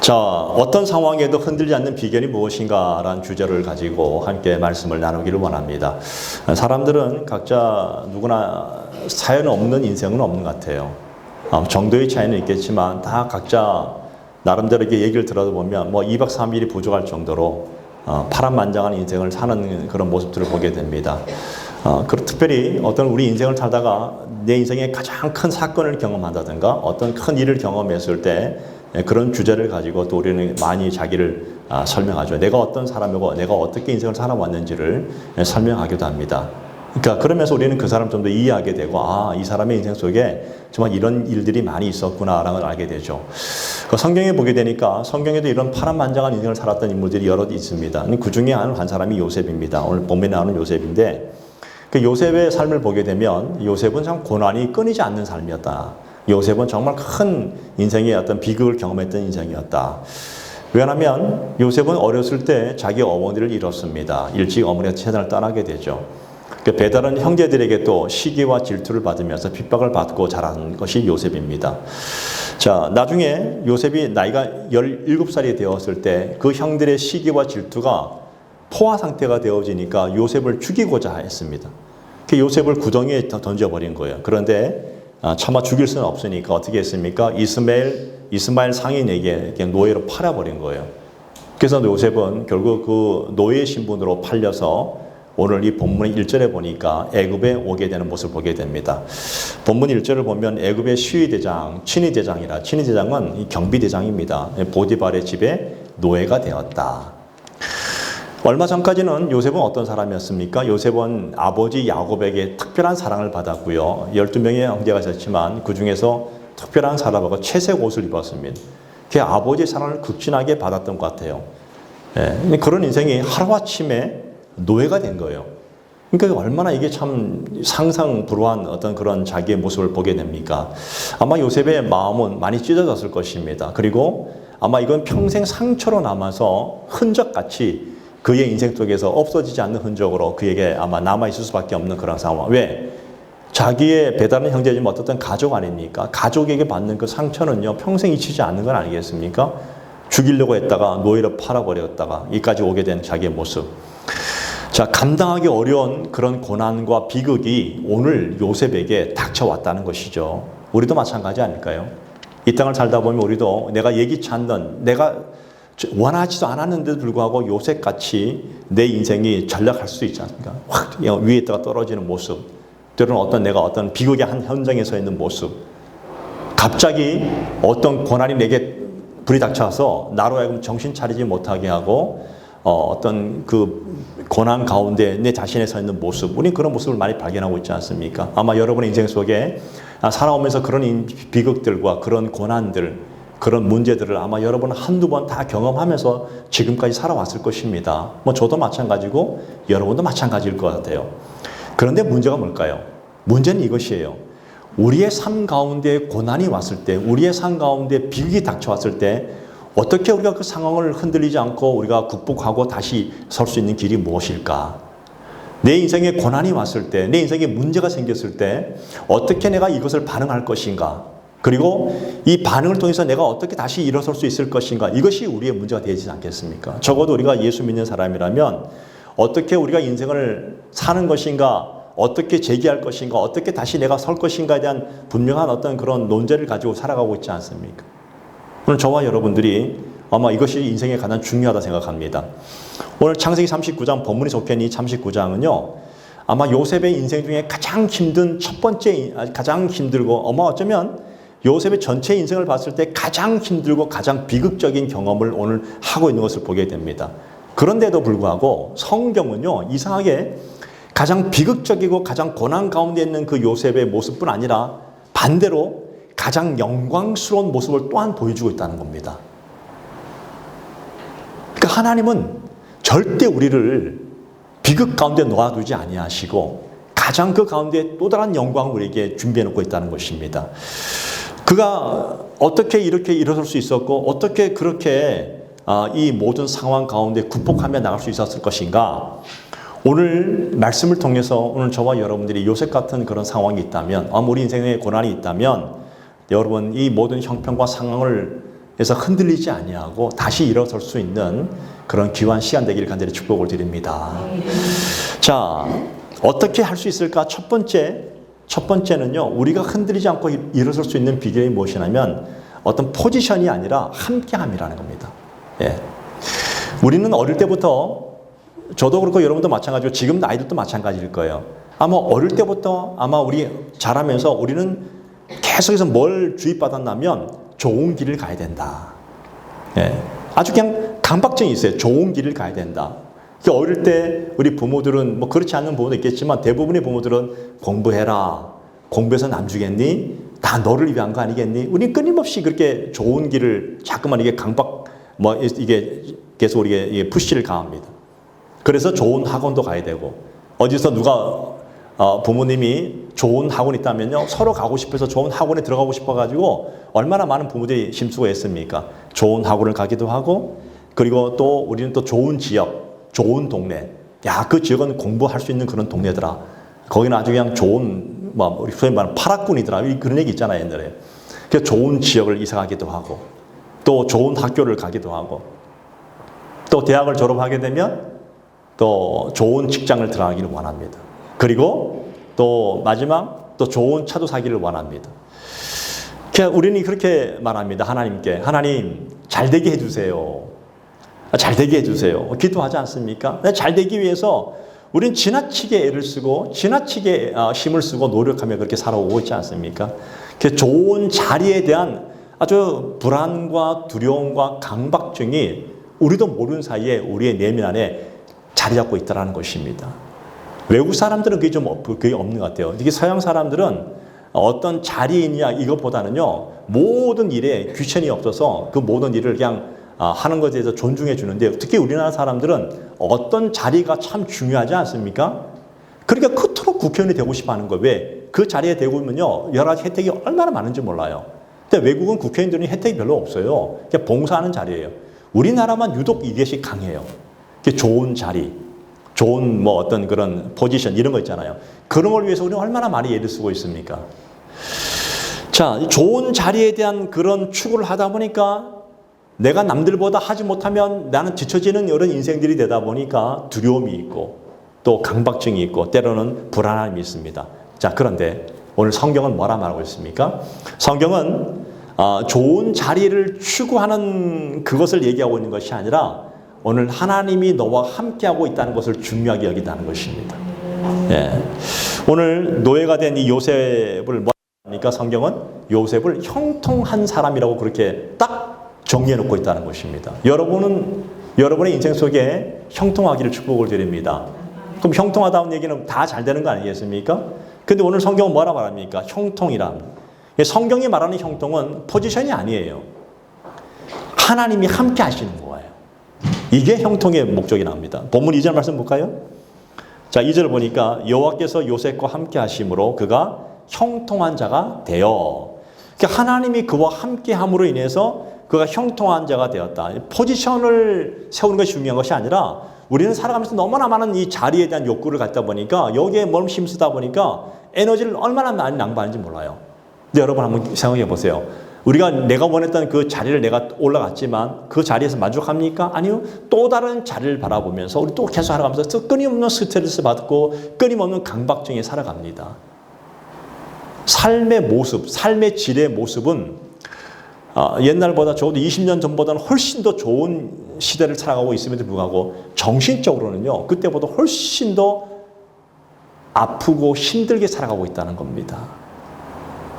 자, 어떤 상황에도 흔들리지 않는 비결이 무엇인가라는 주제를 가지고 함께 말씀을 나누기를 원합니다. 사람들은 각자 누구나 사연 없는 인생은 없는 것 같아요. 정도의 차이는 있겠지만 다 각자 나름대로 이렇게 얘기를 들어보면 뭐 2박 3일이 부족할 정도로 파란만장한 인생을 사는 그런 모습들을 보게 됩니다. 특별히 어떤 우리 인생을 살다가 내 인생의 가장 큰 사건을 경험한다든가 어떤 큰 일을 경험했을 때 그런 주제를 가지고 또 우리는 많이 자기를 설명하죠. 내가 어떤 사람이고 내가 어떻게 인생을 살아왔는지를 설명하기도 합니다. 그러니까 그러면서 우리는 그 사람 좀 더 이해하게 되고 이 사람의 인생 속에 정말 이런 일들이 많이 있었구나라는 걸 알게 되죠. 성경에 보게 되니까 성경에도 이런 파란만장한 인생을 살았던 인물들이 여러 있습니다. 그 중에 한 사람이 요셉입니다. 오늘 본문에 나오는 요셉인데 그 요셉의 삶을 보게 되면 요셉은 참 고난이 끊이지 않는 삶이었다. 요셉은 정말 큰 인생의 어떤 비극을 경험했던 인생이었다. 왜냐하면 요셉은 어렸을 때 자기 어머니를 잃었습니다. 일찍 어머니가 세상을 떠나게 되죠. 배다른 형제들에게 또 시기와 질투를 받으면서 핍박을 받고 자란 것이 요셉입니다. 자, 나중에 요셉이 나이가 17살이 되었을 때 그 형들의 시기와 질투가 포화 상태가 되어지니까 요셉을 죽이고자 했습니다. 그 요셉을 구덩이에 던져버린 거예요. 그런데 차마 죽일 수는 없으니까 어떻게 했습니까? 이스마엘 상인에게 그냥 노예로 팔아버린 거예요. 그래서 요셉은 결국 그 노예 신분으로 팔려서 오늘 이 본문 1절에 보니까 애굽에 오게 되는 모습을 보게 됩니다. 본문 1절을 보면 애굽의 시위대장, 친위대장은 이 경비대장입니다. 보디발의 집에 노예가 되었다. 얼마 전까지는 요셉은 어떤 사람이었습니까? 요셉은 아버지 야곱에게 특별한 사랑을 받았고요. 12명의 형제가 있었지만 그 중에서 특별한 사랑하고 채색 옷을 입었습니다. 그 아버지의 사랑을 극진하게 받았던 것 같아요. 그런 인생이 하루아침에 노예가 된 거예요. 그러니까 얼마나 이게 참 상상 불허한 어떤 그런 자기의 모습을 보게 됩니까? 아마 요셉의 마음은 많이 찢어졌을 것입니다. 그리고 아마 이건 평생 상처로 남아서 흔적같이 그의 인생 속에서 없어지지 않는 흔적으로 그에게 아마 남아있을 수밖에 없는 그런 상황. 왜? 자기의 배다른 형제지만 어떻든 가족 아닙니까? 가족에게 받는 그 상처는요, 평생 잊히지 않는 건 아니겠습니까? 죽이려고 했다가 노예로 팔아버렸다가 이까지 오게 된 자기의 모습. 자, 감당하기 어려운 그런 고난과 비극이 오늘 요셉에게 닥쳐왔다는 것이죠. 우리도 마찬가지 아닐까요? 이 땅을 살다 보면 우리도 내가 예기치 않는, 내가 원하지도 않았는데도 불구하고 요셉같이 내 인생이 전락할 수 있지 않습니까? 확 위에 있다가 떨어지는 모습, 때로는 내가 어떤 비극의 한 현장에 서 있는 모습, 갑자기 어떤 고난이 내게 불이 닥쳐서 나로 하여금 정신 차리지 못하게 하고 어떤 그 고난 가운데 내 자신에 서 있는 모습, 우리는 그런 모습을 많이 발견하고 있지 않습니까? 아마 여러분의 인생 속에 살아오면서 그런 비극들과 그런 고난들, 그런 문제들을 아마 여러분은 한두 번 다 경험하면서 지금까지 살아왔을 것입니다. 저도 마찬가지고 여러분도 마찬가지일 것 같아요. 그런데 문제가 뭘까요? 문제는 이것이에요. 우리의 삶 가운데 고난이 왔을 때, 우리의 삶 가운데 비극이 닥쳐왔을 때 어떻게 우리가 그 상황을 흔들리지 않고 우리가 극복하고 다시 설 수 있는 길이 무엇일까? 내 인생에 고난이 왔을 때, 내 인생에 문제가 생겼을 때 어떻게 내가 이것을 반응할 것인가? 그리고 이 반응을 통해서 내가 어떻게 다시 일어설 수 있을 것인가? 이것이 우리의 문제가 되지 않겠습니까? 적어도 우리가 예수 믿는 사람이라면 어떻게 우리가 인생을 사는 것인가? 어떻게 재기할 것인가? 어떻게 다시 내가 설 것인가에 대한 분명한 어떤 그런 논제를 가지고 살아가고 있지 않습니까? 오늘 저와 여러분들이 아마 이것이 인생에 가장 중요하다 생각합니다. 오늘 창세기 39장 본문이 속한 이 39장은요. 아마 요셉의 인생 중에 가장 힘든 첫 번째, 가장 힘들고 아마 어쩌면 요셉의 전체 인생을 봤을 때 가장 힘들고 가장 비극적인 경험을 오늘 하고 있는 것을 보게 됩니다. 그런데도 불구하고 성경은요, 이상하게 가장 비극적이고 가장 고난 가운데 있는 그 요셉의 모습뿐 아니라 반대로 가장 영광스러운 모습을 또한 보여주고 있다는 겁니다. 그러니까 하나님은 절대 우리를 비극 가운데 놓아두지 아니하시고 가장 그 가운데 또 다른 영광을 우리에게 준비해 놓고 있다는 것입니다. 그가 어떻게 이렇게 일어설 수 있었고 어떻게 그렇게 이 모든 상황 가운데 극복하며 나갈 수 있었을 것인가? 오늘 말씀을 통해서 오늘 저와 여러분들이 요셉 같은 그런 상황이 있다면, 우리 인생에 고난이 있다면 여러분 이 모든 형편과 상황을 에서 흔들리지 아니하고 다시 일어설 수 있는 그런 귀한 시간 되기를 간절히 축복을 드립니다. 자, 어떻게 할 수 있을까? 첫 번째는요, 우리가 흔들리지 않고 일어설 수 있는 비결이 무엇이냐면 어떤 포지션이 아니라 함께함이라는 겁니다. 예. 우리는 어릴 때부터, 저도 그렇고 여러분도 마찬가지고 지금 아이들도 마찬가지일 거예요. 아마 어릴 때부터 아마 우리 자라면서 우리는 계속해서 뭘 주입받았냐면 좋은 길을 가야 된다. 예. 아주 그냥 강박증이 있어요. 좋은 길을 가야 된다. 어릴 때 우리 부모들은 뭐 그렇지 않는 부모도 있겠지만 대부분의 부모들은 공부해라. 공부해서 남 주겠니? 다 너를 위한 거 아니겠니? 우리 끊임없이 그렇게 좋은 길을 자꾸만 이게 이게 계속 우리에게 푸시를 가합니다. 그래서 좋은 학원도 가야 되고 어디서 누가 부모님이 좋은 학원이 있다면요 서로 가고 싶어서 좋은 학원에 들어가고 싶어가지고 얼마나 많은 부모들이 심수고했습니까? 좋은 학원을 가기도 하고 그리고 또 우리는 또 좋은 지역, 좋은 동네. 야, 그 지역은 공부할 수 있는 그런 동네더라. 거기는 아주 그냥 좋은 우리 소위 말하는 파락군이더라. 그런 얘기 있잖아요 옛날에. 그래서 좋은 지역을 이사 가기도 하고 또 좋은 학교를 가기도 하고 또 대학을 졸업하게 되면 또 좋은 직장을 들어가기를 원합니다. 그리고 또 마지막 또 좋은 차도 사기를 원합니다. 우리는 그렇게 말합니다. 하나님께. 하나님 잘 되게 해주세요. 잘 되게 해주세요. 기도하지 않습니까? 잘 되기 위해서 우리는 지나치게 애를 쓰고 지나치게 힘을 쓰고 노력하며 그렇게 살아오고 있지 않습니까? 좋은 자리에 대한 아주 불안과 두려움과 강박증이 우리도 모르는 사이에 우리의 내면 안에 자리 잡고 있다는 것입니다. 외국 사람들은 그게 없는 것 같아요. 특히 서양 사람들은 어떤 자리에 있냐 이것보다는요 모든 일에 귀천이 없어서 그 모든 일을 그냥 하는 것에 대해서 존중해 주는데 특히 우리나라 사람들은 어떤 자리가 참 중요하지 않습니까? 그러니까 그토록 국회의원이 되고 싶어 하는 거예요. 왜? 그 자리에 되고 있면요 여러 가지 혜택이 얼마나 많은지 몰라요. 근데 외국은 국회의원들이 혜택이 별로 없어요. 그냥 봉사하는 자리예요. 우리나라만 유독 이것이 강해요. 좋은 자리, 좋은 어떤 그런 포지션 이런 거 있잖아요. 그런 걸 위해서 우리는 얼마나 많이 애를 쓰고 있습니까? 자, 좋은 자리에 대한 그런 추구를 하다 보니까 내가 남들보다 하지 못하면 나는 뒤처지는 이런 인생들이 되다 보니까 두려움이 있고 또 강박증이 있고 때로는 불안함이 있습니다. 자, 그런데 오늘 성경은 뭐라 말하고 있습니까? 성경은 좋은 자리를 추구하는 그것을 얘기하고 있는 것이 아니라 오늘 하나님이 너와 함께하고 있다는 것을 중요하게 여긴다는 것입니다. 예. 오늘 노예가 된 이 요셉을 뭐라 합니까? 성경은 요셉을 형통한 사람이라고 그렇게 딱 정리해 놓고 있다는 것입니다. 여러분의 인생 속에 형통하기를 축복을 드립니다. 그럼 형통하다는 얘기는 다 잘 되는 거 아니겠습니까? 근데 오늘 성경은 뭐라 말합니까? 형통이란. 성경이 말하는 형통은 포지션이 아니에요. 하나님이 함께 하시는 거예요. 이게 형통의 목적이 나옵니다. 본문 2절 말씀 볼까요? 자, 2절 보니까 여호와께서 요셉과 함께 하심으로 그가 형통한 자가 되어. 그러니까 하나님이 그와 함께 함으로 인해서 그가 형통한 자가 되었다. 포지션을 세우는 것이 중요한 것이 아니라 우리는 살아가면서 너무나 많은 이 자리에 대한 욕구를 갖다 보니까 여기에 몸 힘쓰다 보니까 에너지를 얼마나 많이 낭비하는지 몰라요. 근데 여러분 한번 생각해 보세요. 내가 원했던 그 자리를 내가 올라갔지만 그 자리에서 만족합니까? 아니요. 또 다른 자리를 바라보면서 우리 또 계속 살아가면서 끊임없는 스트레스 받고 끊임없는 강박증에 살아갑니다. 삶의 모습, 삶의 질의 모습은 옛날보다 적어도 20년 전보다는 훨씬 더 좋은 시대를 살아가고 있음에도 불구하고 정신적으로는요. 그때보다 훨씬 더 아프고 힘들게 살아가고 있다는 겁니다.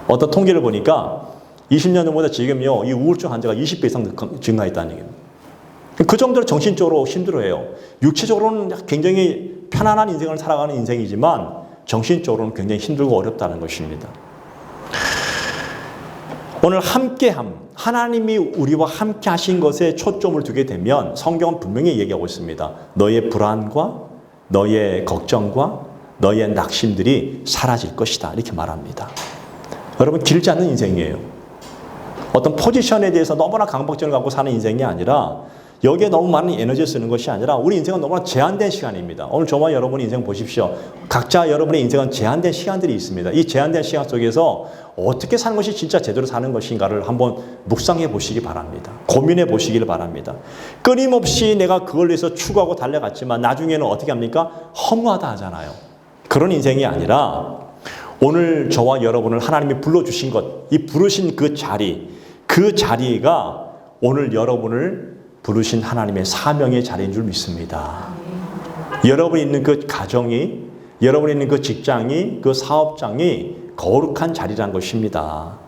어떤 통계를 보니까 20년 전보다 지금요. 이 우울증 환자가 20배 이상 증가했다는 얘기입니다. 그 정도로 정신적으로 힘들어해요. 육체적으로는 굉장히 편안한 인생을 살아가는 인생이지만 정신적으로는 굉장히 힘들고 어렵다는 것입니다. 오늘 함께함, 하나님이 우리와 함께 하신 것에 초점을 두게 되면 성경은 분명히 얘기하고 있습니다. 너의 불안과 너의 걱정과 너의 낙심들이 사라질 것이다. 이렇게 말합니다. 여러분 길지 않은 인생이에요. 어떤 포지션에 대해서 너무나 강박증을 갖고 사는 인생이 아니라 여기에 너무 많은 에너지를 쓰는 것이 아니라 우리 인생은 너무나 제한된 시간입니다. 오늘 저와 여러분의 인생 보십시오. 각자 여러분의 인생은 제한된 시간들이 있습니다. 이 제한된 시간 속에서 어떻게 사는 것이 진짜 제대로 사는 것인가를 한번 묵상해 보시기 바랍니다. 고민해 보시기를 바랍니다. 끊임없이 내가 그걸 위해서 추구하고 달려갔지만 나중에는 어떻게 합니까? 허무하다 하잖아요. 그런 인생이 아니라 오늘 저와 여러분을 하나님이 불러주신 것, 이 부르신 그 자리가 오늘 여러분을 부르신 하나님의 사명의 자리인 줄 믿습니다. 여러분이 있는 그 가정이, 여러분이 있는 그 직장이, 그 사업장이 거룩한 자리라는 것입니다.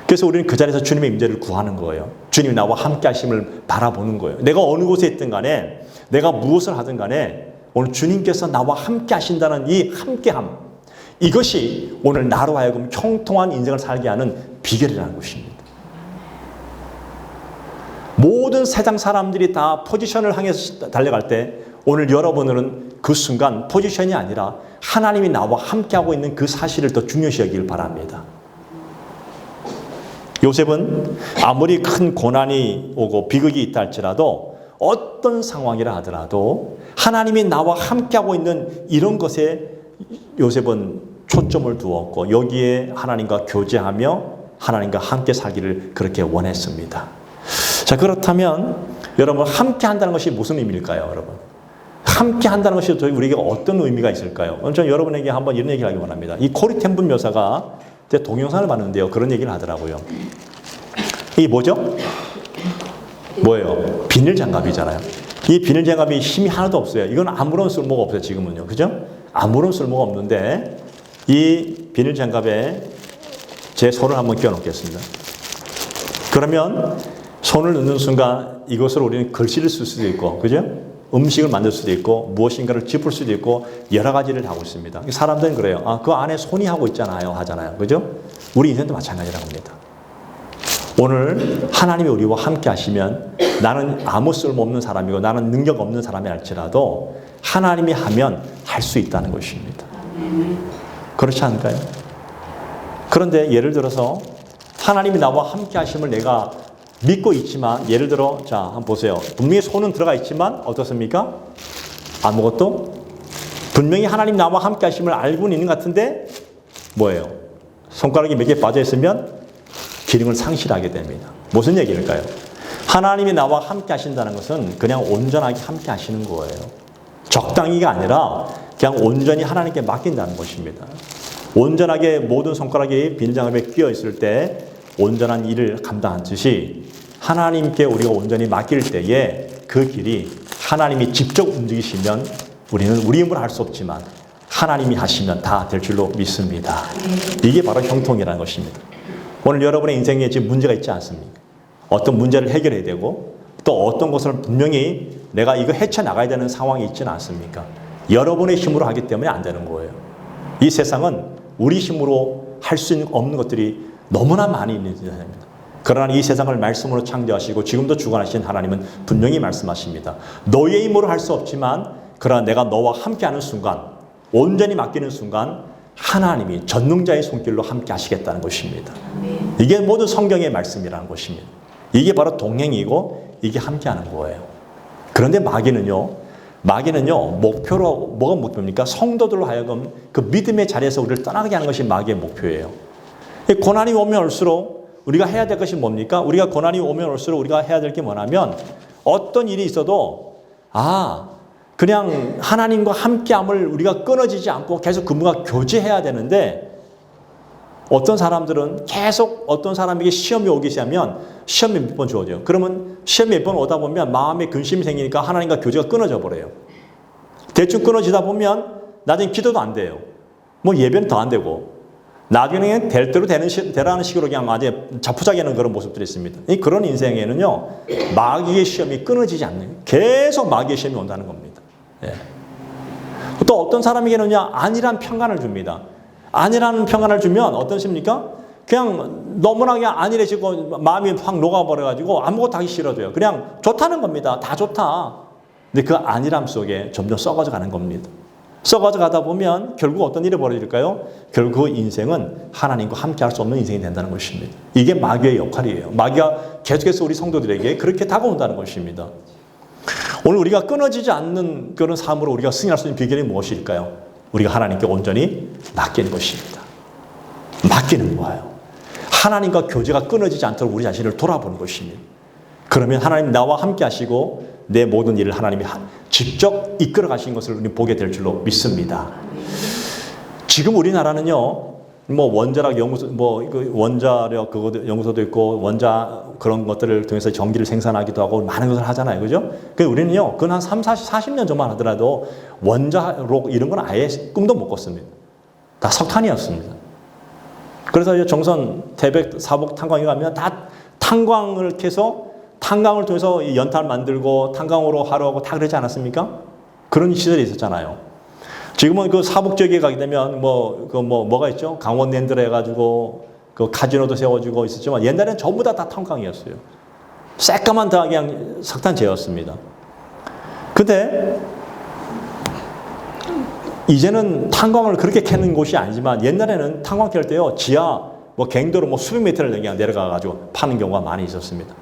그래서 우리는 그 자리에서 주님의 임재를 구하는 거예요. 주님이 나와 함께 하심을 바라보는 거예요. 내가 어느 곳에 있든 간에, 내가 무엇을 하든 간에 오늘 주님께서 나와 함께 하신다는 이 함께함, 이것이 오늘 나로 하여금 형통한 인생을 살게 하는 비결이라는 것입니다. 모든 세상 사람들이 다 포지션을 향해서 달려갈 때 오늘 여러분은 그 순간 포지션이 아니라 하나님이 나와 함께하고 있는 그 사실을 더 중요시 여기길 바랍니다. 요셉은 아무리 큰 고난이 오고 비극이 있다 할지라도 어떤 상황이라 하더라도 하나님이 나와 함께하고 있는 이런 것에 요셉은 초점을 두었고 여기에 하나님과 교제하며 하나님과 함께 살기를 그렇게 원했습니다. 자, 그렇다면 여러분 함께 한다는 것이 무슨 의미일까요, 여러분? 함께 한다는 것이 우리에게 어떤 의미가 있을까요? 오늘 저는 여러분에게 한번 이런 얘기를 하기 원합니다. 이 코리 텐분 묘사가 제 동영상을 봤는데요. 그런 얘기를 하더라고요. 이게 뭐죠? 뭐예요? 비닐 장갑이잖아요. 이 비닐 장갑이 힘이 하나도 없어요. 이건 아무런 쓸모가 없어요, 지금은요. 그죠? 아무런 쓸모가 없는데 이 비닐 장갑에 제 손을 한번 끼워 놓겠습니다. 그러면 손을 넣는 순간 이것으로 우리는 글씨를 쓸 수도 있고, 그죠? 음식을 만들 수도 있고, 무엇인가를 짚을 수도 있고, 여러 가지를 하고 있습니다. 사람들은 그래요. 아, 그 안에 손이 하고 있잖아요. 하잖아요. 그죠? 우리 인생도 마찬가지라고 합니다. 오늘 하나님이 우리와 함께 하시면 나는 아무 쓸모없는 사람이고 나는 능력 없는 사람이 할지라도 하나님이 하면 할 수 있다는 것입니다. 그렇지 않을까요? 그런데 예를 들어서 하나님이 나와 함께 하심을 내가 믿고 있지만 예를 들어 자 한번 보세요. 분명히 손은 들어가 있지만 어떻습니까? 아무것도 분명히 하나님 나와 함께 하심을 알고는 있는 것 같은데 뭐예요? 손가락이 몇 개 빠져 있으면 기능을 상실하게 됩니다. 무슨 얘기일까요? 하나님이 나와 함께 하신다는 것은 그냥 온전하게 함께 하시는 거예요. 적당히가 아니라 그냥 온전히 하나님께 맡긴다는 것입니다. 온전하게 모든 손가락이 비닐장갑에 끼어 있을 때 온전한 일을 감당하듯이 하나님께 우리가 온전히 맡길 때에 그 길이 하나님이 직접 움직이시면 우리는 우리 힘으로 할 수 없지만 하나님이 하시면 다 될 줄로 믿습니다. 이게 바로 형통이라는 것입니다. 오늘 여러분의 인생에 지금 문제가 있지 않습니까? 어떤 문제를 해결해야 되고 또 어떤 것을 분명히 내가 이거 헤쳐나가야 되는 상황이 있지는 않습니까? 여러분의 힘으로 하기 때문에 안 되는 거예요. 이 세상은 우리 힘으로 할 수 없는 것들이 너무나 많이 있는 세상입니다. 그러나 이 세상을 말씀으로 창조하시고 지금도 주관하신 하나님은 분명히 말씀하십니다. 너의 힘으로 할 수 없지만 그러나 내가 너와 함께하는 순간 온전히 맡기는 순간 하나님이 전능자의 손길로 함께 하시겠다는 것입니다. 이게 모든 성경의 말씀이라는 것입니다. 이게 바로 동행이고 이게 함께하는 거예요. 그런데 마귀는요 목표로 뭐가 목표입니까? 성도들로 하여금 그 믿음의 자리에서 우리를 떠나게 하는 것이 마귀의 목표예요. 고난이 오면 올수록 우리가 해야 될 것이 뭡니까? 우리가 고난이 오면 올수록 우리가 해야 될 게 뭐냐면 어떤 일이 있어도 그냥 하나님과 함께함을 우리가 끊어지지 않고 계속 그분과 교제해야 되는데 어떤 사람들은 계속 어떤 사람에게 시험이 오기 시작하면 시험이 몇 번 주어져요. 그러면 시험이 몇 번 오다 보면 마음에 근심이 생기니까 하나님과 교제가 끊어져 버려요. 대충 끊어지다 보면 나중에 기도도 안 돼요. 뭐 예배는 더 안 되고 나중에는 될 대로 되라는 식으로 그냥 아주 자포자기하는 그런 모습들이 있습니다. 그런 인생에는요 마귀의 시험이 끊어지지 않는 계속 마귀의 시험이 온다는 겁니다. 예. 또 어떤 사람에게는요 아니란 평간을 줍니다. 아니라는 평간을 주면 어떻습니까? 그냥 너무나 그냥 안일해지고 마음이 확 녹아버려가지고 아무것도 하기 싫어져요. 그냥 좋다는 겁니다. 다 좋다. 근데 그 안일함 속에 점점 썩어져 가는 겁니다. 썩어져 가다 보면 결국 어떤 일이 벌어질까요? 결국 그 인생은 하나님과 함께 할 수 없는 인생이 된다는 것입니다. 이게 마귀의 역할이에요. 마귀가 계속해서 우리 성도들에게 그렇게 다가온다는 것입니다. 오늘 우리가 끊어지지 않는 그런 삶으로 우리가 승리할 수 있는 비결이 무엇일까요? 우리가 하나님께 온전히 맡기는 것입니다. 맡기는 거예요. 하나님과 교제가 끊어지지 않도록 우리 자신을 돌아보는 것입니다. 그러면 하나님 나와 함께 하시고 내 모든 일을 하나님이 직접 이끌어 가신 것을 우리 보게 될 줄로 믿습니다. 지금 우리나라는요, 뭐 원자력 연구소, 원자력 그거 연구소도 있고 원자 그런 것들을 통해서 전기를 생산하기도 하고 많은 것을 하잖아요, 그죠? 그 우리는요, 그건 한 40년 전만 하더라도 원자로 이런 건 아예 꿈도 못 꿨습니다. 다 석탄이었습니다. 그래서 정선, 태백, 사복 탄광에 가면 다 탄광을 캐서 탄광을 통해서 연탄 만들고 탄광으로 하려고 다 그러지 않았습니까? 그런 시절이 있었잖아요. 지금은 그 사북 지역에 가게 되면 뭐가 있죠? 강원랜드라 해가지고 그 카지노도 세워지고 있었지만 옛날에는 전부 다 탄광이었어요. 새까만 다 그냥 석탄재였습니다. 근데 이제는 탄광을 그렇게 캐는 곳이 아니지만 옛날에는 탄광 캘 때요, 지하 갱도로 수백 미터를 그냥 내려가가지고 파는 경우가 많이 있었습니다.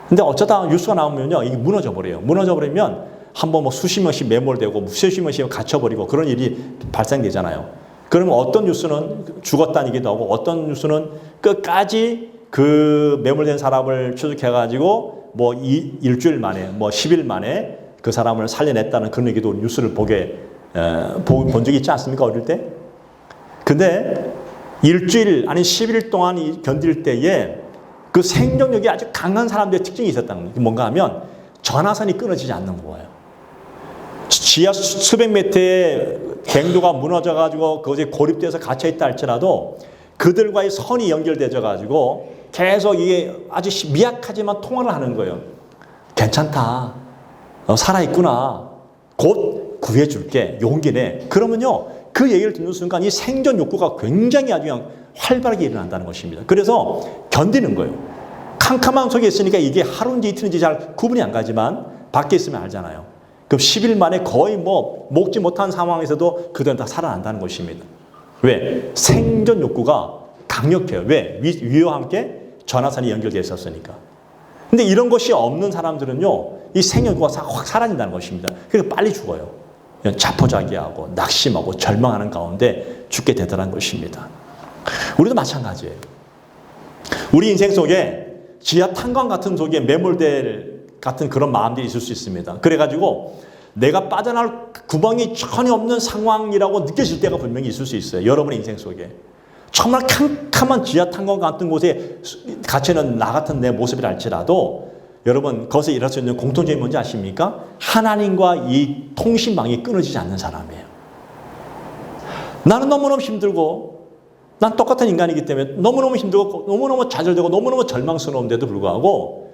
근데 어쩌다 뉴스가 나오면요, 이게 무너져 버려요. 무너져 버리면 한번 수십 명씩 매몰되고 수십 명씩 갇혀버리고 그런 일이 발생되잖아요. 그러면 어떤 뉴스는 죽었다니기도 하고 어떤 뉴스는 끝까지 그 매몰된 사람을 추적해가지고 일주일 만에 10일 만에 그 사람을 살려냈다는 그런 얘기도 뉴스를 본 적이 있지 않습니까? 어릴 때? 근데 일주일 아니 10일 동안 견딜 때에 그 생존력이 아주 강한 사람들의 특징이 있었다는 거예요. 뭔가 하면 전화선이 끊어지지 않는 거예요. 지하 수백 미터의 갱도가 무너져가지고 그것에 고립돼서 갇혀있다 할지라도 그들과의 선이 연결되어가지고 계속 이게 아주 미약하지만 통화를 하는 거예요. 괜찮다. 살아있구나. 곧 구해줄게. 용기 내. 그러면요, 그 얘기를 듣는 순간 이 생존 욕구가 굉장히 아주 그냥 활발하게 일어난다는 것입니다. 그래서 견디는 거예요. 캄캄한 속에 있으니까 이게 하루인지 이틀인지 잘 구분이 안 가지만 밖에 있으면 알잖아요. 그럼 10일 만에 거의 먹지 못한 상황에서도 그들은 다 살아난다는 것입니다. 왜? 생존 욕구가 강력해요. 왜? 위와 함께 전화선이 연결되어 있었으니까. 근데 이런 것이 없는 사람들은요, 이 생존 욕구가 확 사라진다는 것입니다. 그래서 빨리 죽어요. 자포자기하고 낙심하고 절망하는 가운데 죽게 되더라는 것입니다. 우리도 마찬가지예요. 우리 인생 속에 지하 탄광 같은 속에 매몰될 같은 그런 마음들이 있을 수 있습니다. 그래가지고 내가 빠져나올 구멍이 전혀 없는 상황이라고 느껴질 때가 분명히 있을 수 있어요. 여러분의 인생 속에. 정말 캄캄한 지하 탄광 같은 곳에 갇혀있는 나 같은 내 모습이라 할지라도 여러분 거기서 일할 수 있는 공통점이 뭔지 아십니까? 하나님과 이 통신망이 끊어지지 않는 사람이에요. 나는 너무너무 힘들고 난 똑같은 인간이기 때문에 너무너무 힘들고 너무너무 좌절되고 너무너무 절망스러운데도 불구하고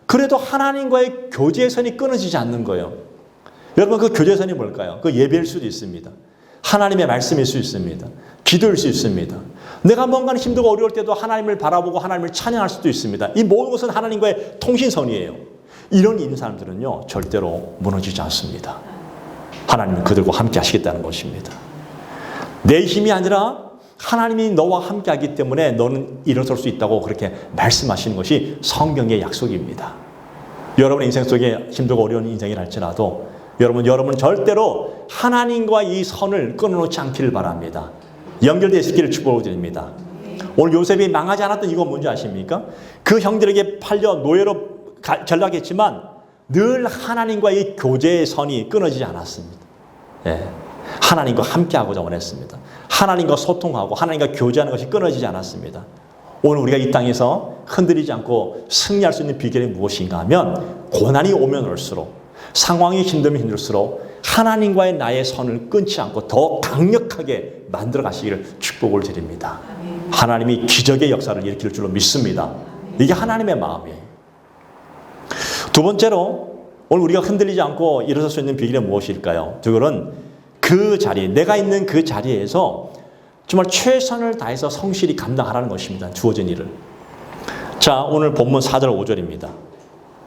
그래도 하나님과의 교제선이 끊어지지 않는 거예요. 여러분 그 교제선이 뭘까요? 그 예배일 수도 있습니다. 하나님의 말씀일 수 있습니다. 기도일 수 있습니다. 내가 뭔가 힘들고 어려울 때도 하나님을 바라보고 하나님을 찬양할 수도 있습니다. 이 모든 것은 하나님과의 통신선이에요. 이런 있는 사람들은요, 절대로 무너지지 않습니다. 하나님은 그들과 함께 하시겠다는 것입니다. 내 힘이 아니라 하나님이 너와 함께 하기 때문에 너는 일어설 수 있다고 그렇게 말씀하시는 것이 성경의 약속입니다. 여러분의 인생 속에 힘들고 어려운 인생이라 할지라도 여러분 절대로 하나님과 이 선을 끊어놓지 않기를 바랍니다. 연결되어 있기를 축복을 드립니다. 오늘 요셉이 망하지 않았던 이건 뭔지 아십니까? 그 형들에게 팔려 노예로 전락했지만 늘 하나님과의 교제의 선이 끊어지지 않았습니다. 예. 하나님과 함께하고자 원했습니다. 하나님과 소통하고 하나님과 교제하는 것이 끊어지지 않았습니다. 오늘 우리가 이 땅에서 흔들리지 않고 승리할 수 있는 비결이 무엇인가 하면 고난이 오면 올수록 상황이 힘들면 힘들수록 하나님과의 나의 선을 끊지 않고 더 강력하게 만들어 가시기를 축복을 드립니다. 하나님이 기적의 역사를 일으킬 줄로 믿습니다. 이게 하나님의 마음이에요. 두 번째로 오늘 우리가 흔들리지 않고 일어설 수 있는 비결이 무엇일까요? 그거는 그 자리, 내가 있는 그 자리에서 정말 최선을 다해서 성실히 감당하라는 것입니다. 주어진 일을. 자, 오늘 본문 4절 5절입니다.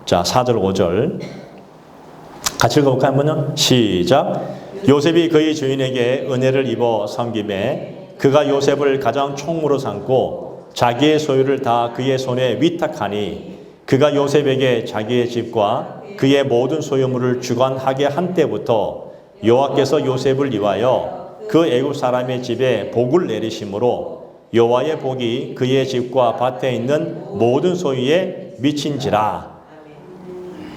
자, 4절 5절 같이 읽어볼까요? 한번요. 시작. 요셉이 그의 주인에게 은혜를 입어 섬김에 그가 요셉을 가장 총무로 삼고 자기의 소유를 다 그의 손에 위탁하니 그가 요셉에게 자기의 집과 그의 모든 소유물을 주관하게 한 때부터 여호와께서 요셉을 위하여 그 애굽 사람의 집에 복을 내리심으로 여호와의 복이 그의 집과 밭에 있는 모든 소유에 미친지라.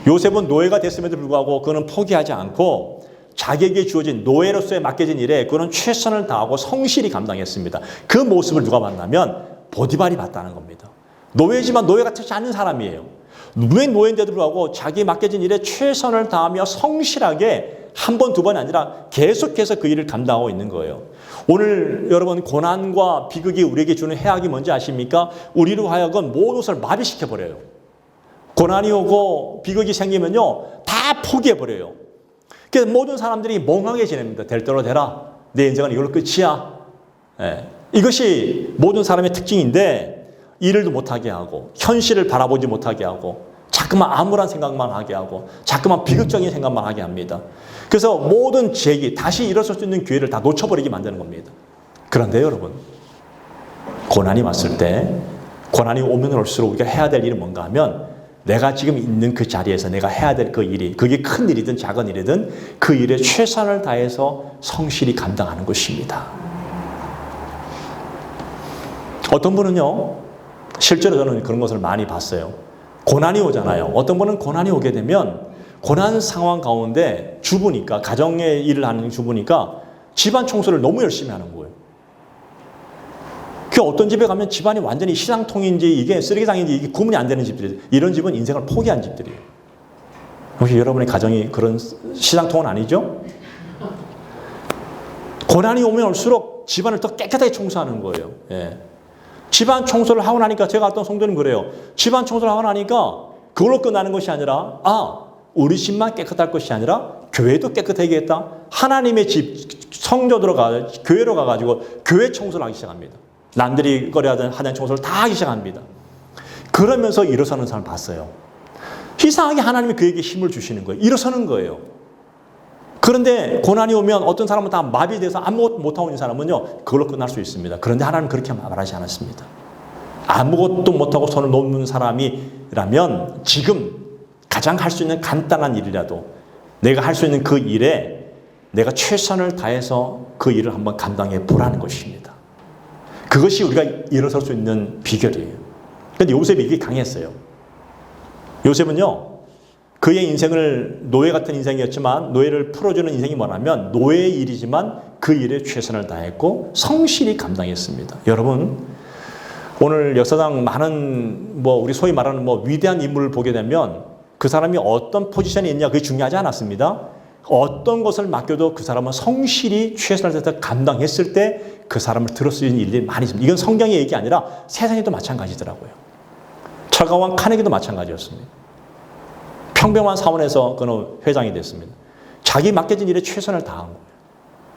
요셉은 노예가 됐음에도 불구하고 그는 포기하지 않고 자기에게 주어진 노예로서의 맡겨진 일에 그는 최선을 다하고 성실히 감당했습니다. 그 모습을 누가 봤냐면 보디발이 봤다는 겁니다. 노예지만 노예 같지 않은 사람이에요. 왜 노예인데도 불구하고 자기에 맡겨진 일에 최선을 다하며 성실하게 한 번, 두 번이 아니라 계속해서 그 일을 감당하고 있는 거예요. 오늘 여러분 고난과 비극이 우리에게 주는 해악이 뭔지 아십니까? 우리로 하여금 모든 것을 마비시켜버려요. 고난이 오고 비극이 생기면요 다 포기해버려요. 그래서 모든 사람들이 멍하게 지냅니다. 될 대로 되라. 내 인생은 이걸로 끝이야. 이것이 모든 사람의 특징인데 일을 못하게 하고 현실을 바라보지 못하게 하고 자꾸만 암울한 생각만 하게 하고 자꾸만 비극적인 생각만 하게 합니다. 그래서 모든 재기, 다시 일어설 수 있는 기회를 다 놓쳐버리게 만드는 겁니다. 그런데 여러분, 고난이 왔을 때, 고난이 오면 올수록 우리가 해야 될 일은 뭔가 하면 내가 지금 있는 그 자리에서 내가 해야 될 그 일이, 그게 큰 일이든 작은 일이든 그 일에 최선을 다해서 성실히 감당하는 것입니다. 어떤 분은요, 실제로 저는 그런 것을 많이 봤어요. 고난이 오잖아요. 어떤 분은 고난이 오게 되면 고난 상황 가운데 주부니까, 가정의 일을 하는 주부니까 집안 청소를 너무 열심히 하는 거예요. 그 어떤 집에 가면 집안이 완전히 시장통인지 이게 쓰레기장인지 이게 구분이 안 되는 집들이, 이런 집은 인생을 포기한 집들이에요. 혹시 여러분의 가정이 그런 시장통은 아니죠? 고난이 오면 올수록 집안을 더 깨끗하게 청소하는 거예요. 예. 집안 청소를 하고 나니까, 제가 어떤 성도는 그래요. 집안 청소를 하고 나니까 그걸로 끝나는 것이 아니라, 우리 집만 깨끗할 것이 아니라 교회도 깨끗해야겠다. 하나님의 집, 성전으로 교회로 가가지고 교회 청소를 하기 시작합니다. 남들이 하던 청소를 다 하기 시작합니다. 그러면서 일어서는 사람을 봤어요. 이상하게 하나님이 그에게 힘을 주시는 거예요. 일어서는 거예요. 그런데 고난이 오면 어떤 사람은 다 마비돼서 아무것도 못하고 있는 사람은요, 그걸로 끝날 수 있습니다. 그런데 하나님은 그렇게 말하지 않았습니다. 아무것도 못하고 손을 놓는 사람이라면 지금 가장 할 수 있는 간단한 일이라도 내가 할 수 있는 그 일에 내가 최선을 다해서 그 일을 한번 감당해 보라는 것입니다. 그것이 우리가 일어설 수 있는 비결이에요. 그런데 요셉이 이게 강했어요. 요셉은요, 그의 인생을 노예 같은 인생이었지만 노예를 풀어주는 인생이 뭐냐면 노예의 일이지만 그 일에 최선을 다했고 성실히 감당했습니다. 여러분, 오늘 역사상 많은 우리 소위 말하는 위대한 인물을 보게 되면 그 사람이 어떤 포지션에 있냐 그게 중요하지 않았습니다. 어떤 것을 맡겨도 그 사람은 성실히 최선을 다해서 감당했을 때 그 사람을 들을 수 있는 일들이 많이 있습니다. 이건 성경의 얘기 아니라 세상에도 마찬가지더라고요. 철강왕 카네기도 마찬가지였습니다. 평범한 사원에서 그는 회장이 됐습니다. 자기 맡겨진 일에 최선을 다한 거예요.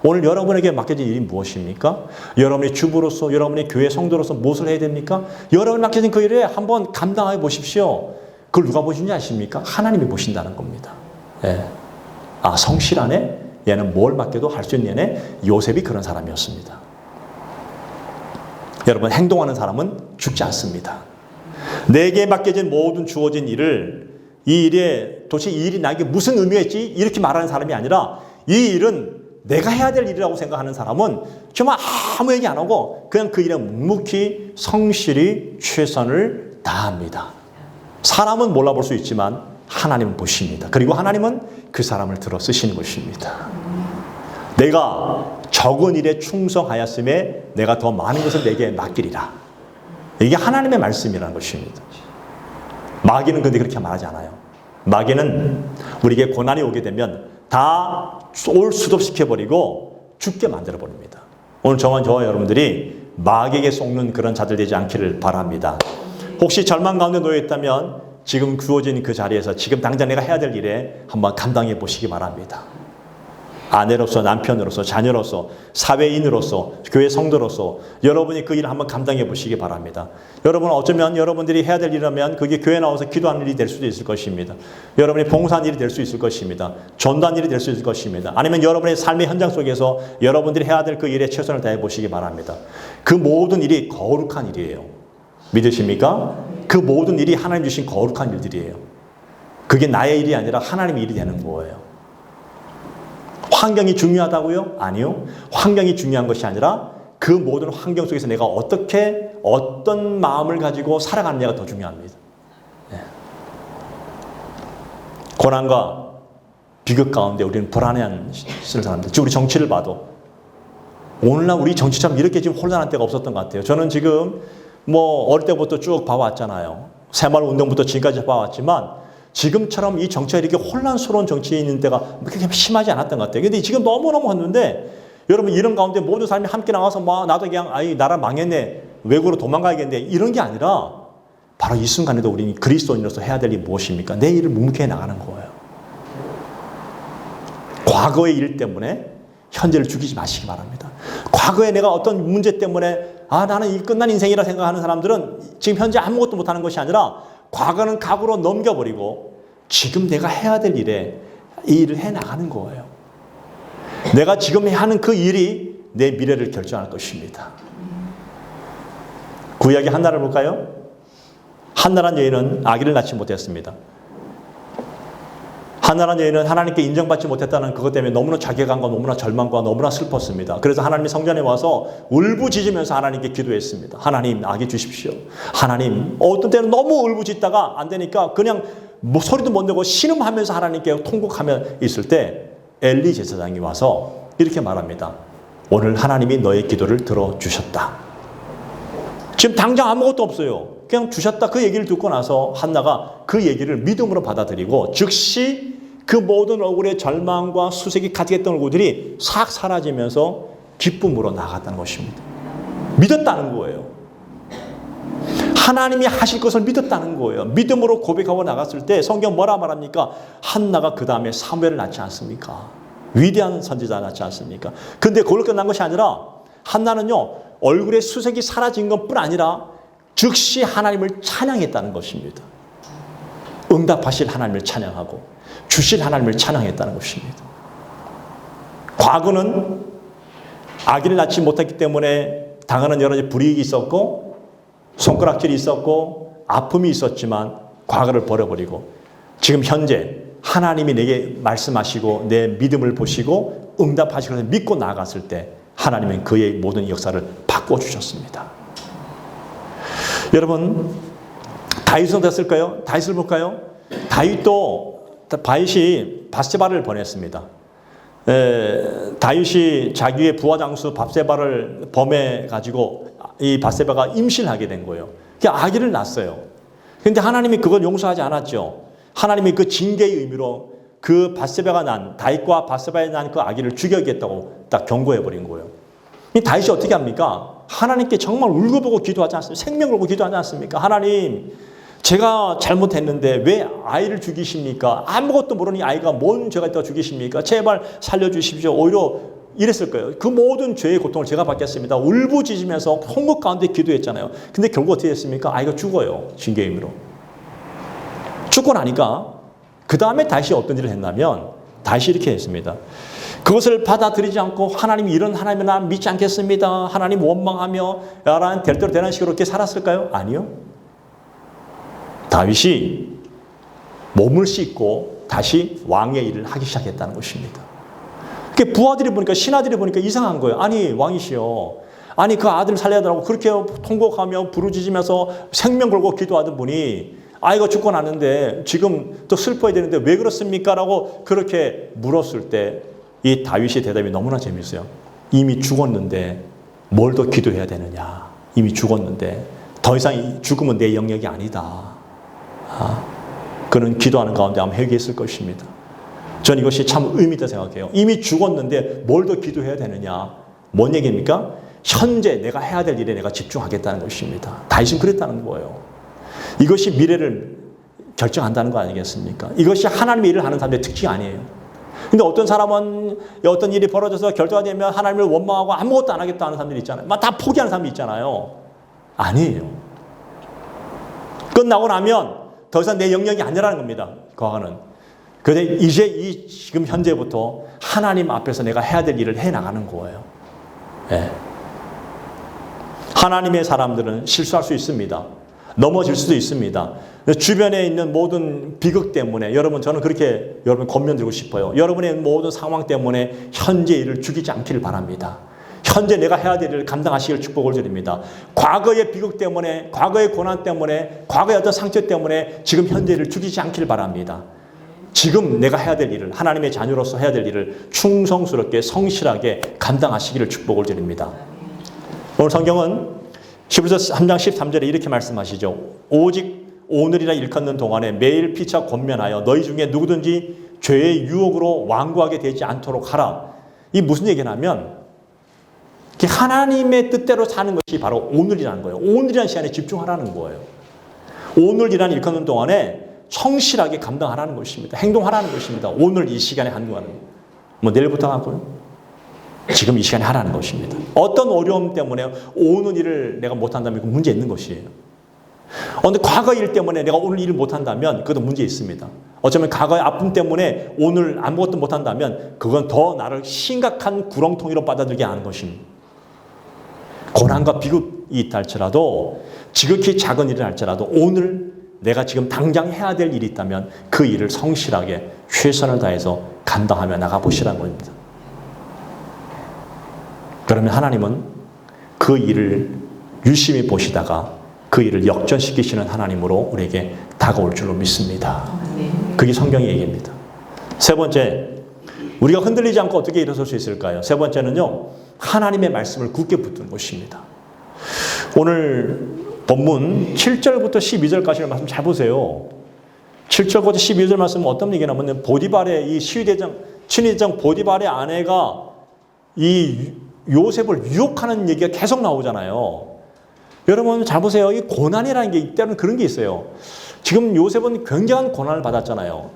오늘 여러분에게 맡겨진 일이 무엇입니까? 여러분의 주부로서, 여러분의 교회 성도로서 무엇을 해야 됩니까? 여러분이 맡겨진 그 일에 한번 감당해 보십시오. 그걸 누가 보시는지 아십니까? 하나님이 보신다는 겁니다. 예. 성실하네? 얘는 뭘 맡겨도 할 수 있는 얘네? 요셉이 그런 사람이었습니다. 여러분, 행동하는 사람은 죽지 않습니다. 내게 맡겨진 모든 주어진 일을, 이 일에 도대체 이 일이 나에게 무슨 의미가 있지? 이렇게 말하는 사람이 아니라 이 일은 내가 해야 될 일이라고 생각하는 사람은 정말 아무 얘기 안 하고 그냥 그 일에 묵묵히 성실히 최선을 다합니다. 사람은 몰라볼 수 있지만 하나님은 보십니다. 그리고 하나님은 그 사람을 들어 쓰시는 것입니다. 내가 적은 일에 충성하였음에 내가 더 많은 것을 내게 맡기리라. 이게 하나님의 말씀이라는 것입니다. 마귀는 근데 그렇게 말하지 않아요. 마귀는 우리에게 고난이 오게 되면 다 올 수습시켜버리고 죽게 만들어버립니다. 오늘 저와 여러분들이 마귀에게 속는 그런 자들 되지 않기를 바랍니다. 혹시 절망 가운데 놓여 있다면 지금 주어진 그 자리에서 지금 당장 내가 해야 될 일에 한번 감당해 보시기 바랍니다. 아내로서, 남편으로서, 자녀로서, 사회인으로서, 교회 성도로서 여러분이 그 일을 한번 감당해 보시기 바랍니다. 여러분 어쩌면 여러분들이 해야 될 일이라면 그게 교회 나와서 기도하는 일이 될 수도 있을 것입니다. 여러분이 봉사하는 일이 될 수 있을 것입니다. 전도하는 일이 될 수 있을 것입니다. 아니면 여러분의 삶의 현장 속에서 여러분들이 해야 될 그 일에 최선을 다해 보시기 바랍니다. 그 모든 일이 거룩한 일이에요. 믿으십니까? 그 모든 일이 하나님 주신 거룩한 일들이에요. 그게 나의 일이 아니라 하나님의 일이 되는 거예요. 환경이 중요하다고요? 아니요. 환경이 중요한 것이 아니라 그 모든 환경 속에서 내가 어떻게 어떤 마음을 가지고 살아가느냐가 더 중요합니다. 네. 고난과 비극 가운데 우리는 불안해하는 사람들. 지금 우리 정치를 봐도 오늘날 우리 정치처럼 이렇게 지금 혼란한 때가 없었던 것 같아요. 저는 지금 어릴 때부터 쭉 봐왔잖아요. 새마을운동부터 지금까지 봐왔지만 지금처럼 이 정치가 이렇게 혼란스러운 정치에 있는 때가 그렇게 심하지 않았던 것 같아요. 근데 지금 너무너무 했는데 여러분 이런 가운데 모든 사람이 함께 나가서 나도 그냥 나라 망했네. 외국으로 도망가야겠네. 이런 게 아니라 바로 이 순간에도 우리는 그리스도인으로서 해야 될 일이 무엇입니까? 내 일을 묵묵히 나가는 거예요. 과거의 일 때문에 현재를 죽이지 마시기 바랍니다. 과거에 내가 어떤 문제 때문에 나는 이 끝난 인생이라 생각하는 사람들은 지금 현재 아무것도 못하는 것이 아니라 과거는 과거로 넘겨버리고 지금 내가 해야 될 일에 이 일을 해나가는 거예요. 내가 지금 하는 그 일이 내 미래를 결정할 것입니다. 구약의 한나를 볼까요? 한나란 여인은 아기를 낳지 못했습니다. 한나란 여인은 하나님께 인정받지 못했다는 그것 때문에 너무나 자괴감과 너무나 절망과 너무나 슬펐습니다. 그래서 하나님이 성전에 와서 울부짖으면서 하나님께 기도했습니다. 하나님 아기 주십시오. 하나님 어떤 때는 너무 울부짖다가 안 되니까 그냥 소리도 못 내고 신음하면서 하나님께 통곡하며 있을 때 엘리 제사장이 와서 이렇게 말합니다. 오늘 하나님이 너의 기도를 들어주셨다. 지금 당장 아무것도 없어요. 그냥 주셨다. 그 얘기를 듣고 나서 한나가 그 얘기를 믿음으로 받아들이고 즉시 그 모든 얼굴의 절망과 수색이 가득했던 얼굴들이 싹 사라지면서 기쁨으로 나갔다는 것입니다. 믿었다는 거예요. 하나님이 하실 것을 믿었다는 거예요. 믿음으로 고백하고 나갔을 때 성경 뭐라 말합니까? 한나가 그 다음에 사무엘을 낳지 않습니까? 위대한 선지자 낳지 않습니까? 근데 그걸로 끝난 것이 아니라 한나는요 얼굴의 수색이 사라진 것뿐 아니라 즉시 하나님을 찬양했다는 것입니다. 응답하실 하나님을 찬양하고 주실 하나님을 찬양했다는 것입니다. 과거는 아기를 낳지 못했기 때문에 당하는 여러 가지 불이익이 있었고 손가락질이 있었고 아픔이 있었지만 과거를 버려버리고 지금 현재 하나님이 내게 말씀하시고 내 믿음을 보시고 응답하시고 믿고 나아갔을 때 하나님은 그의 모든 역사를 바꿔주셨습니다. 여러분 다윗은 됐을까요? 다윗을 볼까요? 다윗이 밧세바를 보냈습니다. 다윗이 자기의 부하장수 밧세바를 범해가지고 이 밧세바가 임신하게 된 거예요. 아기를 낳았어요. 그런데 하나님이 그걸 용서하지 않았죠. 하나님이 그 징계의 의미로 그 밧세바가 난 다윗과 밧세바에 난 그 아기를 죽여야겠다고 딱 경고해 버린 거예요. 이 다윗이 어떻게 합니까? 하나님께 정말 울고보고 기도하지 않습니까? 생명 걸고 기도하지 않습니까? 하나님, 제가 잘못했는데 왜 아이를 죽이십니까? 아무것도 모르는 이 아이가 뭔 죄가 있다고 죽이십니까? 제발 살려주십시오. 오히려 이랬을 거예요. 그 모든 죄의 고통을 제가 받겠습니다. 울부짖으면서 통곡 가운데 기도했잖아요. 근데 결국 어떻게 됐습니까? 아이가 죽어요. 징계의 의미로. 죽고 나니까 그 다음에 다시 어떤 일을 했냐면 다시 이렇게 했습니다. 그것을 받아들이지 않고 하나님이 이런 하나님을 난 믿지 않겠습니다. 하나님 원망하며 라는 될 대로 되는 식으로 이렇게 살았을까요? 아니요. 다윗이 몸을 씻고 다시 왕의 일을 하기 시작했다는 것입니다. 부하들이 보니까 신하들이 보니까 이상한 거예요. 아니 왕이시여, 아니 그 아들 살려달라고 그렇게 통곡하며 부르짖으면서 생명 걸고 기도하던 분이 아이가 죽고 났는데 지금 또 슬퍼야 되는데 왜 그렇습니까? 라고 그렇게 물었을 때 이 다윗의 대답이 너무나 재미있어요. 이미 죽었는데 뭘 더 기도해야 되느냐. 이미 죽었는데 더 이상 죽음은 내 영역이 아니다. 그는 기도하는 가운데 아마 회개했을 것입니다. 전 이것이 참 의미 있다 생각해요. 이미 죽었는데 뭘 더 기도해야 되느냐. 뭔 얘기입니까? 현재 내가 해야 될 일에 내가 집중하겠다는 것입니다. 다윗은 그랬다는 거예요. 이것이 미래를 결정한다는 거 아니겠습니까? 이것이 하나님의 일을 하는 사람의 특징이 아니에요. 근데 어떤 사람은 어떤 일이 벌어져서 결정이 되면 하나님을 원망하고 아무것도 안 하겠다 하는 사람들이 있잖아요. 막 다 포기하는 사람이 있잖아요. 아니에요. 끝나고 나면 더 이상 내 영역이 아니라는 겁니다. 과거는. 그런데 이제 지금 현재부터 하나님 앞에서 내가 해야 될 일을 해 나가는 거예요. 예. 하나님의 사람들은 실수할 수 있습니다. 넘어질 수도 있습니다. 주변에 있는 모든 비극 때문에 저는 그렇게 여러분 권면드리고 싶어요. 여러분의 모든 상황 때문에 현재 일을 죽이지 않기를 바랍니다. 현재 내가 해야 될 일을 감당하시길 축복을 드립니다. 과거의 비극 때문에, 과거의 고난 때문에, 과거의 어떤 상처 때문에 지금 현재 일을 죽이지 않기를 바랍니다. 지금 내가 해야 될 일을, 하나님의 자녀로서 해야 될 일을 충성스럽게 성실하게 감당하시기를 축복을 드립니다. 오늘 성경은 히브리서 3장 13절에 이렇게 말씀하시죠. 오직 오늘이라 일컫는 동안에 매일 피차 권면하여 너희 중에 누구든지 죄의 유혹으로 완고하게 되지 않도록 하라. 이 무슨 얘기냐면 하나님의 뜻대로 사는 것이 바로 오늘이라는 거예요. 오늘이라는 시간에 집중하라는 거예요. 오늘이라는 일컫는 동안에 성실하게 감당하라는 것입니다. 행동하라는 것입니다. 오늘 이 시간에 하는 거는 뭐 내일부터 하고요. 지금 이 시간에 하라는 것입니다. 어떤 어려움 때문에 오늘 일을 내가 못한다면 그 문제 있는 것이에요. 그런데 과거 일 때문에 내가 오늘 일을 못한다면 그것도 문제 있습니다. 어쩌면 과거의 아픔 때문에 오늘 아무것도 못한다면 그건 더 나를 심각한 구렁텅이로 받아들이게 하는 것입니다. 고난과 비극이 있다 할지라도 지극히 작은 일을 할지라도 오늘 내가 지금 당장 해야 될 일이 있다면 그 일을 성실하게 최선을 다해서 감당하며 나가보시라는 겁니다. 그러면 하나님은 그 일을 유심히 보시다가 그 일을 역전시키시는 하나님으로 우리에게 다가올 줄로 믿습니다. 그게 성경의 얘기입니다. 세 번째, 우리가 흔들리지 않고 어떻게 일어설 수 있을까요? 세 번째는요, 하나님의 말씀을 굳게 붙드는 것입니다. 오늘 본문 7절부터 12절까지의 말씀 잘 보세요. 7절부터 12절 말씀은 어떤 얘기냐면 보디발의 이 친위대장 보디발의 아내가 이 요셉을 유혹하는 얘기가 계속 나오잖아요. 여러분 잘 보세요. 이 고난이라는 게 때로는 그런 게 있어요. 지금 요셉은 굉장한 고난을 받았잖아요.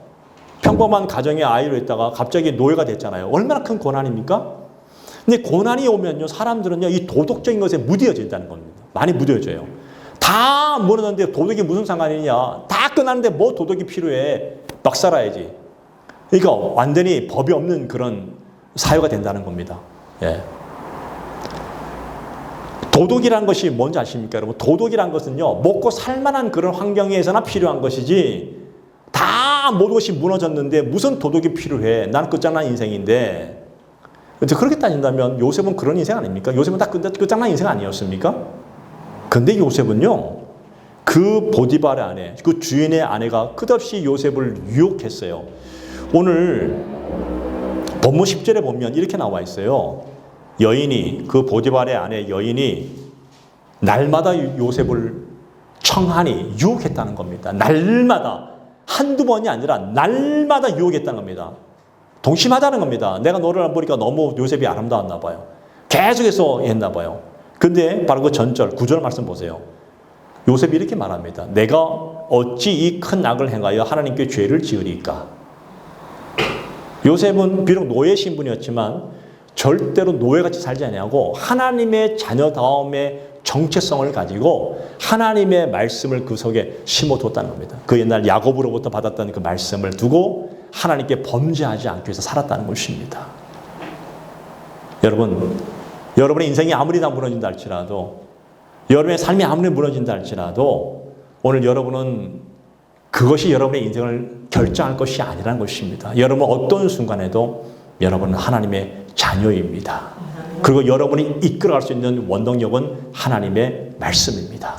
평범한 가정의 아이로 있다가 갑자기 노예가 됐잖아요. 얼마나 큰 고난입니까? 근데 고난이 오면요, 사람들은요, 이 도덕적인 것에 무뎌진다는 겁니다. 많이 무뎌져요. 다 무너졌는데 도덕이 무슨 상관이냐? 다 끝났는데 뭐 도덕이 필요해? 막 살아야지. 그러니까 완전히 법이 없는 그런 사회가 된다는 겁니다. 예. 도덕이란 것이 뭔지 아십니까, 여러분? 도덕이란 것은요, 먹고 살만한 그런 환경에서나 필요한 것이지, 다 모든 것이 무너졌는데 무슨 도덕이 필요해? 난 끝장난 인생인데. 그렇게 따진다면 요셉은 그런 인생 아닙니까? 요셉은 다 끝장난 인생 아니었습니까? 근데 요셉은요, 그 보디발의 아내, 그 주인의 아내가 끝없이 요셉을 유혹했어요. 오늘 본문 10절에 보면 이렇게 나와 있어요. 여인이, 그 보디발의 아내 여인이 날마다 요셉을 청하니 유혹했다는 겁니다. 날마다. 한두 번이 아니라 날마다 유혹했다는 겁니다. 동심하다는 겁니다. 내가 너를 보니까 너무 요셉이 아름다웠나 봐요. 계속해서 했나 봐요. 근데 바로 그 전절, 9절 말씀 보세요. 요셉이 이렇게 말합니다. 내가 어찌 이 큰 악을 행하여 하나님께 죄를 지으리까? 요셉은 비록 노예 신분이었지만 절대로 노예같이 살지 아니하고 하나님의 자녀다움의 정체성을 가지고 하나님의 말씀을 그 속에 심어뒀다는 겁니다. 그 옛날 야곱으로부터 받았던 그 말씀을 두고 하나님께 범죄하지 않기 위해서 살았다는 것입니다. 여러분, 여러분의 인생이 아무리 다 무너진다 할지라도, 여러분의 삶이 아무리 무너진다 할지라도 오늘 여러분은 그것이 여러분의 인생을 결정할 것이 아니라는 것입니다. 여러분 어떤 순간에도 여러분은 하나님의 자녀입니다. 그리고 여러분이 이끌어갈 수 있는 원동력은 하나님의 말씀입니다.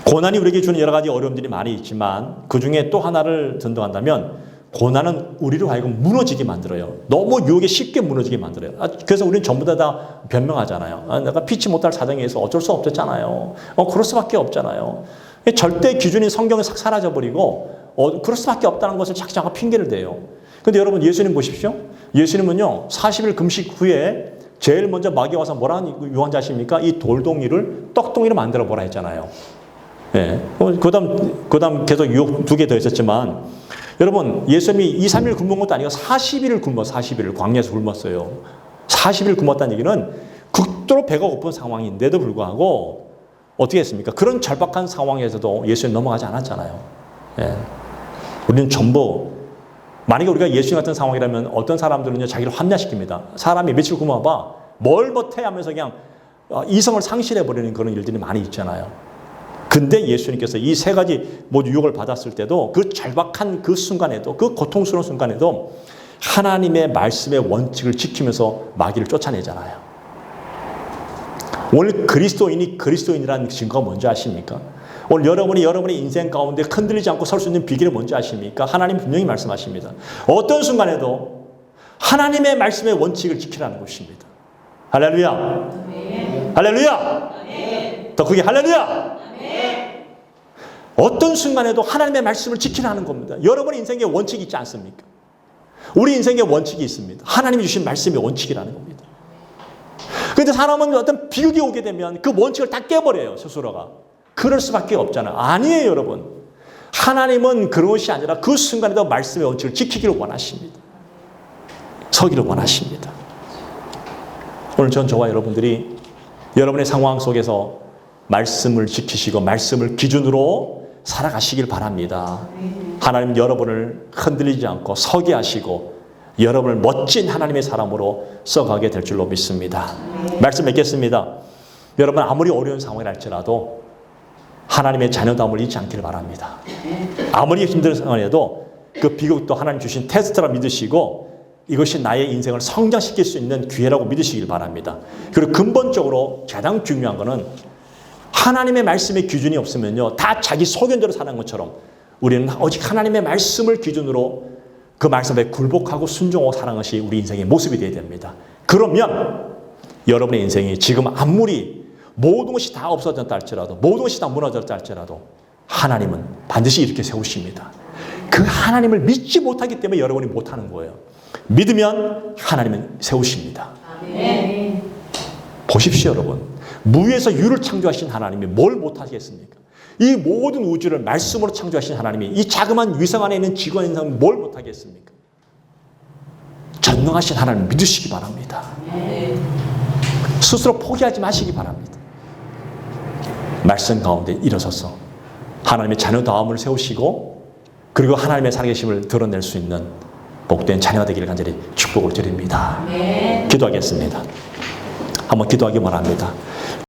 고난이 우리에게 주는 여러 가지 어려움들이 많이 있지만 그 중에 또 하나를 전동한다면 고난은 우리로 하여금 무너지게 만들어요. 너무 유혹에 쉽게 무너지게 만들어요. 그래서 우리는 전부 다 변명하잖아요. 내가 피치 못할 사정에서 어쩔 수 없었잖아요. 그럴 수밖에 없잖아요. 절대 기준인 성경이 싹 사라져버리고 그럴 수밖에 없다는 것을 자꾸 핑계를 대요. 근데 여러분 예수님 보십시오. 예수님은요 40일 금식 후에 제일 먼저 마귀 와서 뭐라는 유언자십니까? 이 돌덩이를 떡덩이로 만들어 보라 했잖아요. 예. 그다음 계속 유혹 두 개 더 있었지만 여러분, 예수님이 2, 3일 굶은 것도 아니고 40일을 40일을 광야에서 굶었어요. 40일 굶었다는 얘기는 극도로 배가 고픈 상황인데도 불구하고 어떻게 했습니까? 그런 절박한 상황에서도 예수님 넘어가지 않았잖아요. 예. 우리는 전부, 만약에 우리가 예수님 같은 상황이라면 어떤 사람들은요, 자기를 환멸시킵니다. 사람이 며칠 굶어봐, 뭘 못해 하면서 그냥 이성을 상실해버리는 그런 일들이 많이 있잖아요. 근데 예수님께서 이 세 가지 유혹을 받았을 때도 그 절박한 그 순간에도, 그 고통스러운 순간에도 하나님의 말씀의 원칙을 지키면서 마귀를 쫓아내잖아요. 오늘 그리스도인이라는 증거가 뭔지 아십니까? 오늘 여러분의 인생 가운데 흔들리지 않고 설 수 있는 비결이 뭔지 아십니까? 하나님 분명히 말씀하십니다. 어떤 순간에도 하나님의 말씀의 원칙을 지키라는 것입니다. 할렐루야. 네. 할렐루야. 네. 더 크게 할렐루야. 네. 어떤 순간에도 하나님의 말씀을 지키라는 겁니다. 여러분의 인생에 원칙이 있지 않습니까? 우리 인생에 원칙이 있습니다. 하나님이 주신 말씀의 원칙이라는 겁니다. 그런데 사람은 어떤 비극이 오게 되면 그 원칙을 다 깨버려요, 스스로가. 그럴 수밖에 없잖아요. 아니에요, 여러분. 하나님은 그런 것이 아니라 그 순간에도 말씀의 원칙을 지키기를 원하십니다. 서기를 원하십니다. 오늘 저와 여러분들이 여러분의 상황 속에서 말씀을 지키시고 말씀을 기준으로 살아가시길 바랍니다. 하나님 여러분을 흔들리지 않고 서게 하시고 여러분을 멋진 하나님의 사람으로 써가게 될 줄로 믿습니다. 말씀 맺겠습니다. 여러분 아무리 어려운 상황이 할지라도 하나님의 자녀됨을 잊지 않기를 바랍니다. 아무리 힘든 상황에도 그 비극도 하나님 주신 테스트라 믿으시고 이것이 나의 인생을 성장시킬 수 있는 기회라고 믿으시길 바랍니다. 그리고 근본적으로 가장 중요한 것은 하나님의 말씀의 기준이 없으면요, 다 자기 소견대로 사는 것처럼 우리는 오직 하나님의 말씀을 기준으로 그 말씀에 굴복하고 순종하고 사는 것이 우리 인생의 모습이 되어야 됩니다. 그러면 여러분의 인생이 지금 아무리 모든 것이 다 없어졌다 할지라도, 모든 것이 다 무너졌다 할지라도 하나님은 반드시 이렇게 세우십니다. 그 하나님을 믿지 못하기 때문에 여러분이 못하는 거예요. 믿으면 하나님은 세우십니다. 아멘. 보십시오, 여러분. 무에서 유를 창조하신 하나님이 뭘 못하겠습니까? 이 모든 우주를 말씀으로 창조하신 하나님이 이 자그마한 위성 안에 있는 지구 안에 있는 뭘 못하겠습니까? 전능하신 하나님 믿으시기 바랍니다. 아멘. 스스로 포기하지 마시기 바랍니다. 말씀 가운데 일어서서 하나님의 자녀다움을 세우시고 그리고 하나님의 살아계심을 드러낼 수 있는 복된 자녀가 되기를 간절히 축복을 드립니다. 아멘. 기도하겠습니다. 한번 기도하기 원합니다.